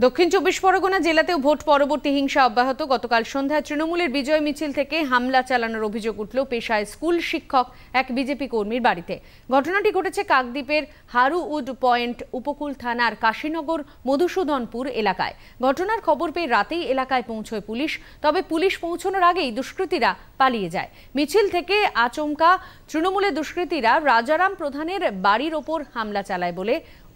দক্ষিণ চব্বিশ পরগনা জেলাতেও ভোট পরবর্তী হিংসা অব্যাহত। গতকাল সন্ধ্যায় তৃণমূলের বিজয় মিছিল থেকে হামলা চালানোর অভিযোগ উঠল পেশায় স্কুল শিক্ষক এক বিজেপি কর্মীর বাড়িতে। ঘটনাটি ঘটেছে কাকদ্বীপের হারুউড পয়েন্ট উপকূল থানার কাশীনগর মধুসূদনপুর এলাকায়। ঘটনার খবর পেয়ে রাতেই এলাকায় পৌঁছয় পুলিশ, তবে পুলিশ পৌঁছানোর আগেই দুষ্কৃতীরা পালিয়ে যায়। মিছিল থেকে আচমকা তৃণমূলের দুষ্কৃতীরা রাজারাম প্রধানের বাড়ির ওপর হামলা চালায় বলে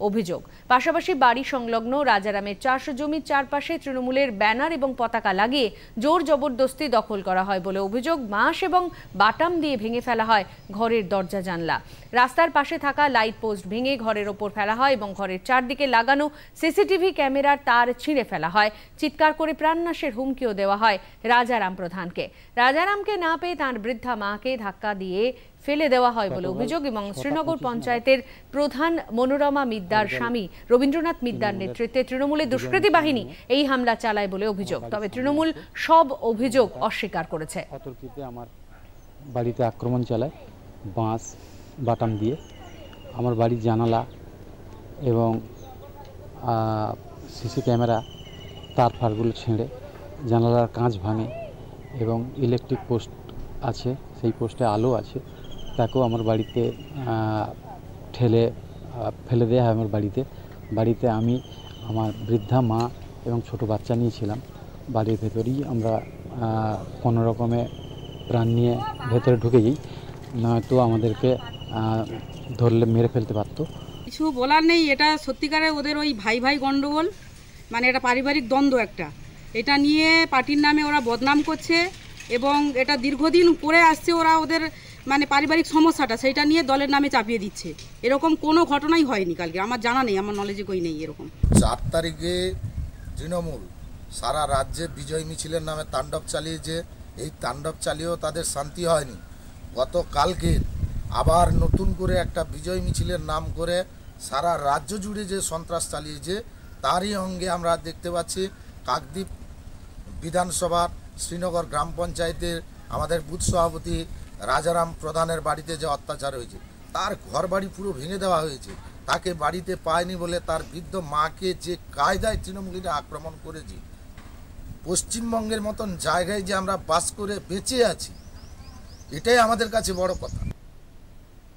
অভিযোগ। পাশাপাশি বাড়ি সংলগ্ন রাজারামের চাষ জমির চারপাশে তৃণমূলের ব্যানার এবং পতাকা লাগিয়ে জোর জবরদস্তি দখল করা হয় বলে অভিযোগ। বাঁশ এবং বাটাম দিয়ে ভেঙে ফেলা হয় ঘরের দরজা জানলা। রাস্তার পাশে থাকা লাইট পোস্ট ভেঙে ঘরের ওপর ফেলা হয় এবং ঘরের চারদিকে লাগানো সিসিটিভি ক্যামেরার তার ছিঁড়ে ফেলা হয়। চিৎকার করে প্রাণনাশের হুমকিও দেওয়া হয় রাজারাম প্রধানকে। রাজারামকে না পেয়ে তাঁর বৃদ্ধা মাকে ধাক্কা দিয়ে ফেলে দেওয়া হয় বলে অভিযোগ এবং শ্রীনগর পঞ্চায়েতের প্রধান মনোরমা মিদ্দার স্বামী রবীন্দ্রনাথ মিদ্দার নেতৃত্বে তৃণমূলের দুষ্কৃতী বাহিনী এই হামলা চালায় বলে অভিযোগ। তবে তৃণমূল সব অভিযোগ অস্বীকার করেছে। আমার বাড়িতে আক্রমণ চালায় বাঁশ বাটাম দিয়ে, আমার বাড়ির জানালা এবং সিসি ক্যামেরা তার ফারগুলো ছিঁড়ে জানালার কাঁচ ভাঙে এবং ইলেকট্রিক পোস্ট আছে, সেই পোস্টে আলো আছে, তাকেও আমার বাড়িতে ফেলে দেওয়া হয়। আমার বাড়িতে আমি আমার বৃদ্ধা মা এবং ছোট বাচ্চা নিয়েছিলাম। বাড়ির ভেতরেই আমরা কোনো রকমে প্রাণ নিয়ে ভেতরে ঢুকে যাই, নয়তো আমাদেরকে ধরলে মেরে ফেলতে পারতো। কিছু বলার নেই, এটা সত্যিকারে ওদের ওই ভাই ভাই গণ্ডগোল, মানে এটা পারিবারিক দ্বন্দ্ব একটা। এটা নিয়ে পার্টির নামে ওরা বদনাম করছে এবং এটা দীর্ঘদিন করে আসছে। ওরা ওদের মানে পারিবারিক সমস্যাটা সেইটা নিয়ে দলের নামে চাপিয়ে দিচ্ছে। এরকম কোনো ঘটনাই হয়নি কালকে, আমার জানা নেই, আমার নলেজে কই নেই এরকম। 4 তারিখে তৃণমূল সারা রাজ্যে বিজয় মিছিলের নামে তাণ্ডব চালিয়েছে। এই তাণ্ডব চালিয়েও তাদের শান্তি হয়নি। গতকালকে আবার নতুন করে একটা বিজয় মিছিলের নাম করে সারা রাজ্য জুড়ে যে সন্ত্রাস চালিয়েছে, তারই অঙ্গে আমরা দেখতে পাচ্ছি কাকদ্বীপ বিধানসভার শ্রীনগর গ্রাম পঞ্চায়েতের আমাদের বুথ সভাপতি রাজারাম প্রধানের বাড়িতে যে অত্যাচার হয়েছে, তার ঘর বাড়ি পুরো ভেঙে দেওয়া হয়েছে। তাকে বাড়িতে পায়নি বলে তার বৃদ্ধ মাকে যে কায়দায় তৃণমূলীরা আক্রমণ করেছে। পশ্চিমবঙ্গের মতন জায়গায় যে আমরা বাস করে বেঁচে আছি, এটাই আমাদের কাছে বড় কথা।